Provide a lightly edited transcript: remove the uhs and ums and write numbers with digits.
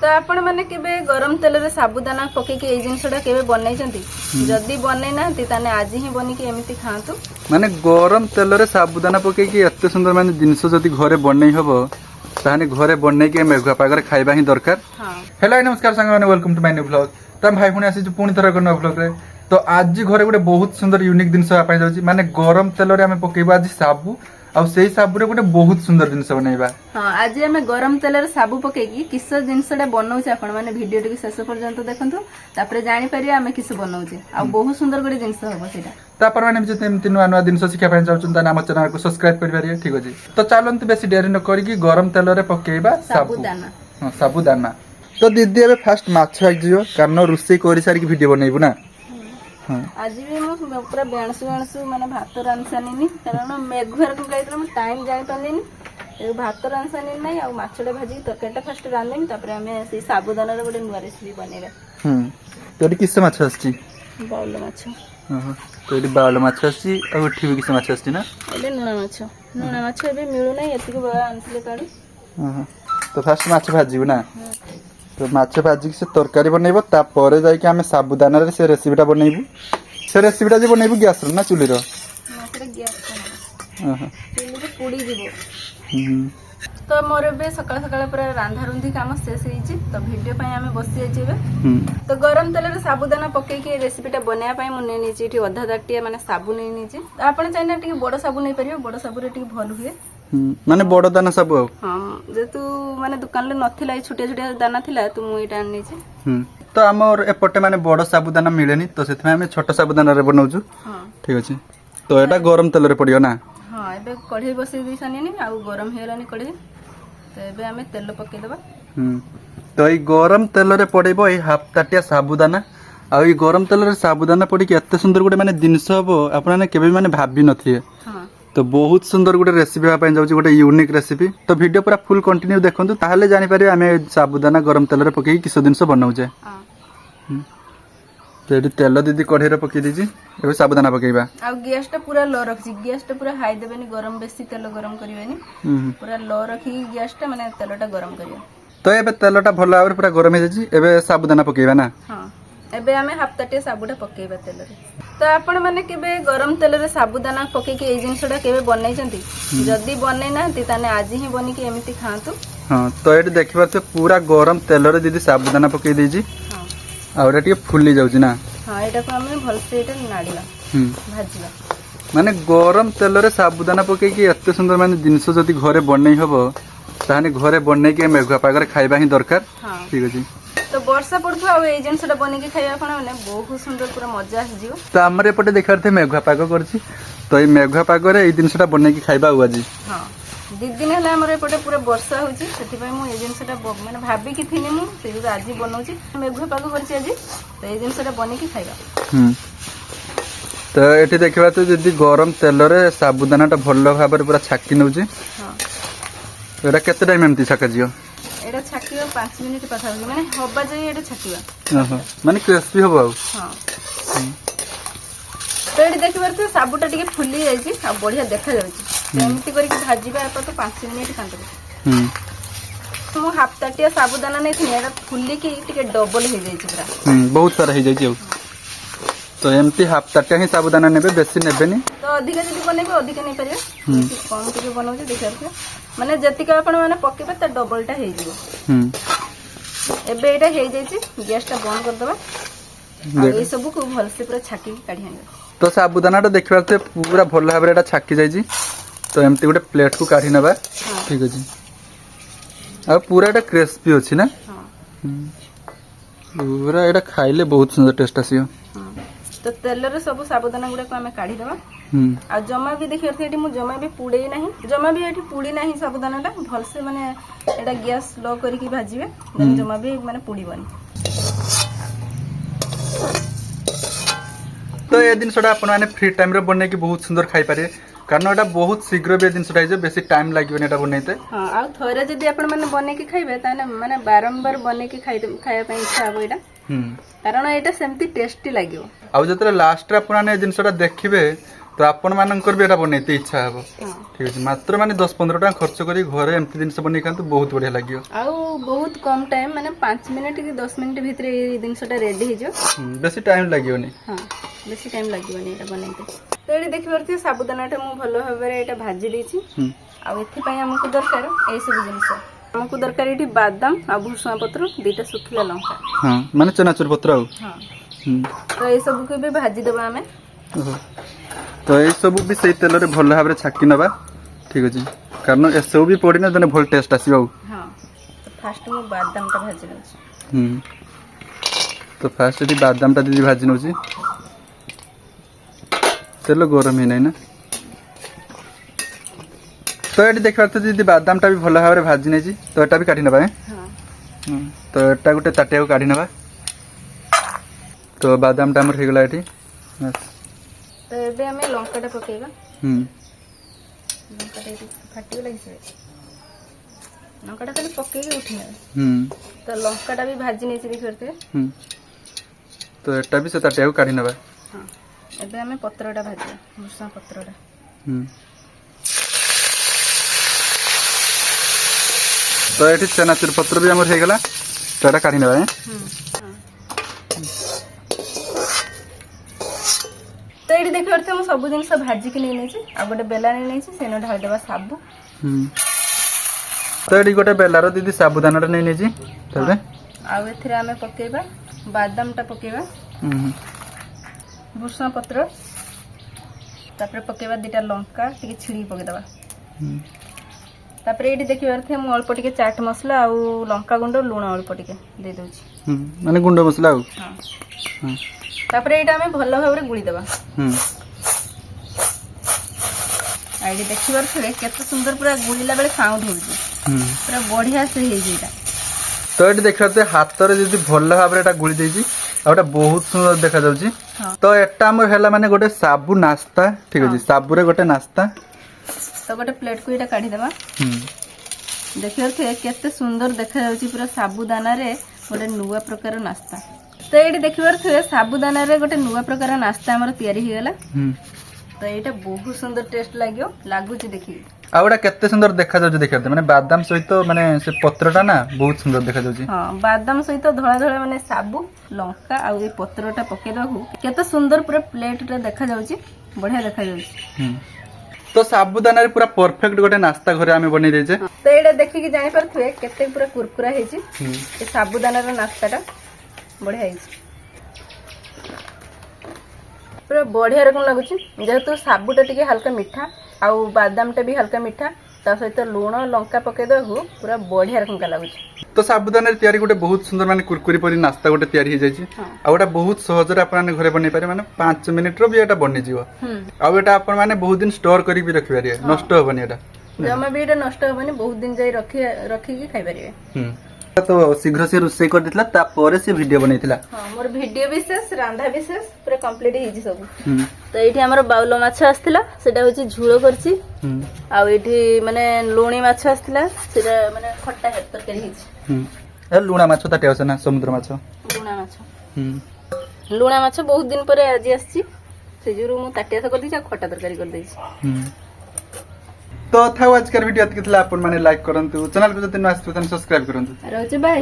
तो आपण माने केबे गरम तेल रे साबुदाना पके के ए जिंसडा केबे बननै जंती जदी बननै ना ताने आज ही बनी के एमिति खांतु माने गरम तेल रे साबुदाना पके के एते सुंदर माने जिंस जदी घरे बननै हबो ताने घरे बननै के मेघुआ पागर खाइबा ही दरकार। हां हेलो नमस्कार संग माने welcome to my new vlog. तो हम भाई पुणी आसी पुणी थर करना व्लॉग रे। तो आज घरे गोटे बहुत सुंदर यूनिक जिनस पाई जाउची माने गरम तेल रे हमें पकेबा आज साबु आ सेही साबु रे गोटे बहुत सुंदर जिनस बनैबा। हां आज हमें गरम तेल रे साबु पके की किस जिनसडा बनाउछ आपण माने वीडियो टिक शेष पर्यंत देखंतु तापरे जानि परिया हमें किस बनाउछ आ बहुत सुंदर गोटे जिनस होबो सेटा। तो आपण माने जते एमति नुआ नुआ जिनस सिखा पाई जाउछन त नाम चैनल को सब्सक्राइब करि पारिए ठीक अछि। तो चलंतु बेसी देरी न करी की गरम तेल रे पकेबा साबुदाना। हां साबुदाना। तो दीदी एबे फास्ट माछ आइ जियो कारण रुसई करि सारी की वीडियो बनैबु ना। आज भी मु पूरा बेणसु माने भात रांसानी कारण मेघुआर को गाइतला म टाइम जाय पालिनी ए भात रांसानी नै आ माछडे भाजी तरकारीटा फास्ट रांदेनी तापरे हमें से साबुदाना रे गोटे नुवा रेसिपी बनेबा। तो किस माछ आछि बाउल माछ। तो ये बाउल माछ आछि आ उठी भी किस माछ आछि ना एले नुना माछ एबे मिलु नै एतिक बड़ा आनसले काडी। तो फास्ट माछ भाजीबु ना। तो माछ भाजी से तरकारी बनैबो तापर जाय कि हमें साबुदाना रे से रेसिपीटा बनैबु। से रेसिपीटा जे बनैबु गैस रो ना चुली रो माछरे गैस चुली रे पुडी दिबो। तो मोर बे सकाळ सकाळ पूरा रांधा रुंधी काम शेष होईची तो वीडियो पय हमें बसी जाई जेबे। तो गरम तेल रे साबुदाना पके के रेसिपीटा बनाया पय मुने नीची ठी अधा दाटिया माने साबु नै नीची आपण चाइना ठी बड़ साबु नै परियो बड़ साबु रे ठी भल हुए माने बड़ दाना साबु। हां जे तू माने दुकान ले नथिला छोटे छोटे दाना थिला तू मु एटा आनी छी। तो हमर एपटे माने बड़ साबुदाना मिलेनी तो सेथमे हमें छोट साबुदाना रे बनाउछु। हां ठीक अछि। तो एटा गरम तेल रे पडियो ना। हां एबे कढ़ई बसै दी सानी आ गरम हेलानी कढ़ई तो एबे हमें तेल पके देबा। तो ई गरम तेल रे पड़ेबो ई हाफ ताटिया साबुदाना आ ई गरम तेल रे साबुदाना पड़ी के एते सुंदर गुटे माने जिंस हबो आपन ने केबे माने भाबी नथिए। हां तो बहुत सुंदर गोटे रेसिपी होगा जाऊँ गोटे यूनिक रेसिपी। तो वीडियो पूरा फुल कंटिन्यू देखो ताहले जानि पारे आमे साबुदाना गरम तेल रे पके किस जिनस बनाउजे। तो ये तेल दीदी कढ़ई रे पके दीजी एबे साबुदाना पकेबा आ गैस टा पूरा लो रखछि गैस टा पूरा हाई देबेनी गरम बेसी तेल गरम करिवेनी पूरा लो रखी गैस टा माने तेलटा गरम करियो। तो एबे तेलटा भलो आवर पूरा गरम हे जाछि एबे साबुदाना पकेबा ना। हां एबे हमें हाफ ताटे साबुटा पकेबा तेल रे। तो आपण माने केबे गरम तेल रे साबुदाना पके के ए जिंसडा केबे बननै जंती जदी बननै ना ताने आज ही बनी के एमिति खांतु। हां तो एटी देखिबा तो पूरा गरम तेल रे दीदी साबुदाना पके दीजी। हां और एटी फुल्ली जाउछि ना। हां एटा को हमें भल से एटा नाडीला भाजीला माने गरम तेल रे साबुदाना पके के एते सुंदर माने जिंस जदी घरे बननै हबो ताने घरे बननै के मेघुआ पागर खाइबा ही दरकार। हां ठीक अछि। तो वर्षा पड़थु आ ए जिंसडा बनी के खाइबा कोन माने बहुत सुंदर पूरा मजा आ जियो। तो हमरे एपटे देखार थे मेघुआ पाग करछि तो ए मेघुआ पाग रे ए जिंसडा बनै के खाइबा हुआजी। हां दि दिन हला हमरे एपटे पूरा वर्षा होछि सेति पय मु ए जिंसडा माने भाबी कि थिनी मु से आज बनौछि मेघुआ पाग करछि आज तो ए जिंसडा बनी के खाइबा। तो एठी देखिबा तो जदी गरम तेल रे साबुदानाटा भल्लो भाबरे पूरा छाकी नउछि। हां एटा केते टाइम एमति छाका जियो एटा छाकीबा 5 मिनिट पाछा माने हबा जाई एटा छाकीबा माने क्रिस्पी होबो। हां तो एटी देखिबार तो साबुटा टिके फुली जाई छी आ बढ़िया देखा जाउछि एमति करी के भाजीबा आप तो 5 मिनिट कांतबे। तो मु हाफ ताटिया साबुदाना नै थिने एटा फुली के टिके डबल हे जाई छी पूरा बहुत सारा हे जाई छी। तो एमती हाफ ताटिया ही साबुदाना नेबे बेसी नेबेनी। तो अधिक जदी बनेबे अधिक नै परियो कम टिके बनाउछि देखिर माने जति का आपण माने पकेबे त डबलटा हे जिवो। एबे एटा हे जाई छी गैसटा बंद कर दबा ए सब को भल से पूरा छाकी काढी आने। तो साबुदानाटा देखिबार ते पूरा भल भाबरे एटा छाकी जाई छी तो एमती गोटे प्लेट को काढी नबा ठीक अछि। आ पूरा एटा क्रिस्पी अछि ना। हां पूरा एटा खाइले बहुत सुंदर टेस्ट आसियो। तो तेल रे सब साबुदाना गुडा को हमें काढी देबा आ जमा भी देखिर थे एटी मु जमा भी पुडे नाही जमा भी एटी पुडी नाही साबुदानाटा भल से माने एटा गैस लो करी की भाजीबे जमा भी माने पुडी बनी। तो ए दिन सडा अपन माने फ्री टाइम रे बने की बहुत सुंदर खाई पारे कारण एटा बहुत शीघ्र बे दिन सडा जे बेसी टाइम लागबे एटा बनेते। हां आ थोरे जदी अपन माने बने की खाइबे ताने माने बारंबार बने की खाया पई इच्छा होबो एटा कारण एटा सेमती टेस्टी लागियो। आ जतरे लास्ट रे अपन माने जिनसडा देखिबे तो आपण मानकर भी एटा बनैते इच्छा हबो हाँ ठीक अछि मात्र माने 10-15 टका खर्च करी घरे एमती जिनिस बनै खांतु बहुत बढ़िया लागियो आउ बहुत कम टाइम माने 5 मिनिट कि 10 मिनिट भीतर ये जिनसटा रेडी हो जाओ बेसी टाइम लागियो नै हाँ बेसी टाइम लागबनी एटा बनाइते तो एडी देखि परथि साबुदानाटा मु भलो भाबरे एटा भाजी देछि आ एथि पय हमकु दरकार ए सब जिनिस हमकु दरकार एठी बादाम आ भुसुआ पत्र दीटा सुखिला लंका हां माने चनाचुर पत्र आउ हां तो ए सब के भी भाजी देबा हमें तो ये सब भी सही तेल रे भल भाबरे छाकी नबा ठीक अछि कारण ए सब भी पड़ी ना जने भल टेस्ट आसीबा हां तो फास्ट मु बादामटा भाजी लछि तो फास्ट एठी बादामटा दीदी भाजी नउछि तेल गरम ही नहीं ना तो ये देखा तो दीदी बादामटा भी भल भाव भाजी नहीं तो एटा भी काटी नबा हां तो एटा गोटे ताटिया को काटी नबा तो बादामटा हमर हे गला एठी बस तो एबे हमें लंकाटा पकेबा लंकाटा एठी फाटी गला किसे लंकाटा खाली पकेके उठिना तो लंकाटा भी भाजी नहीं देखि परथे तो एटा भी से ताटिया को काटी नबा हां एबे हमें पत्रटा भाजी भुसुआ पत्रटा तो ये चनाचुर पत्र भी हमर हे गला तो एटा काटी नबा तो ये देखि परथे हम सब जिंस भाजी के नहीं नेछि आ गोटे बेला नहीं नेछि सेनो ढाल देबा साबु तो ये गोटे बेलार दीदी साबुदानाटा नहीं नेछि तबे आ एथिरे हमें पकेबा बादामटा पकेबा भुसुआ पत्र तापर पकेबा दीटा लंका टिके छिड़ी पके दबा तापर एठी देखि परथे हम अल्प टिके चाट मसला आ लंका गुंड लूण अल्प टिके दे दोछि माने गुंड मसला आउ हां तापर एटा हमें भलो भाबरे गुळी देबा आइडी देखि परथे केते सुंदर पूरा गुळीला बेले साउंड होउछि पूरा बढ़िया से हे जेटा तो ये देखते हाथ रे जदी भल भाबरे एटा गुळी देछि आउटा बहुत सुंदर देखा जाउछि तो एटा हमर हैला माने गोटे साबु नाश्ता ठीक अछि साबु रे गोटे नाश्ता तो गोटे प्लेट को एटा काढी देबा देखियो थे केते सुंदर देखा जाउछि पूरा साबुदाना रे गोटे नुवा प्रकार नाश्ता तो एटी देखिबार थे साबुदाना रे गोटे नुवा प्रकार नाश्ता हमर तयारी हे गेला तो एटा बहुत सुंदर टेस्ट लाग्यो लागुछि देखि आउटा केते सुंदर देखा जाउछि देखते माने बादाम सहित माने से पत्रटा ना बहुत सुंदर देखा जाउछि हां बादाम सहित धळा धळा माने साबु लंका आ ए पत्रटा पके दहु केते सुंदर पूरा प्लेट रे देखा जाउछि बढ़िया देखा जाउछि तो साबुदाना रे पूरा परफेक्ट गोटे नाश्ता घरे आमे बनै देछे तो एटा देखि कि जानि परथुए केते पूरा कुरकुरा हेछि ए साबुदाना रे नाश्ताटा बढ़िया हेछि पूरा बढ़िया रकम लागुछि जेहेतु साबुटा टिके हल्का मीठा आउ बादामटा भी हल्का मीठा ता सहित लूण लंका पके दहु पूरा बढ़िया रकम का लागुछि तो साबुदाना रे तयारी गोटे बहुत सुंदर माने कुरकुरी परी नाश्ता गोटे तयारी हे जायछि आउटा बहुत सहज रे आपन घरे बनै पारे माने 5 मिनिट रो भी एटा बनै जिवो आउ एटा आपन माने बहुत दिन स्टोर करी भी रखि पारे नष्ट होबनी एटा जमा भी एटा नष्ट होबनी बहुत दिन जाई रखी की खाइ पारे तो शीघ्र से रोसे कर देतला ता परे से वीडियो बनैतिला हां मोर वीडियो विशेष रांधा विशेष पूरा कंप्लीट हिजी सब तो एठी हमर बाउलो माछ आस्थिला सेटा होची झुळो करची आ एठी माने लुणी माछ आस्थिला सेटा माने खट्टा हेत तरकारी हिजी ए लुणा माछ ताटे होछ ना समुद्र माछ लुणा माछ लुणा माछ बहुत दिन परे आज आछि से जुरु मु ताटिया कर दी खट्टा तरकारी कर दैछि तो था आज कर वीडियो कितला अपन माने लाइक करंतु चैनल को जते न आस्तु तन सब्सक्राइब करंतु रहचे बाय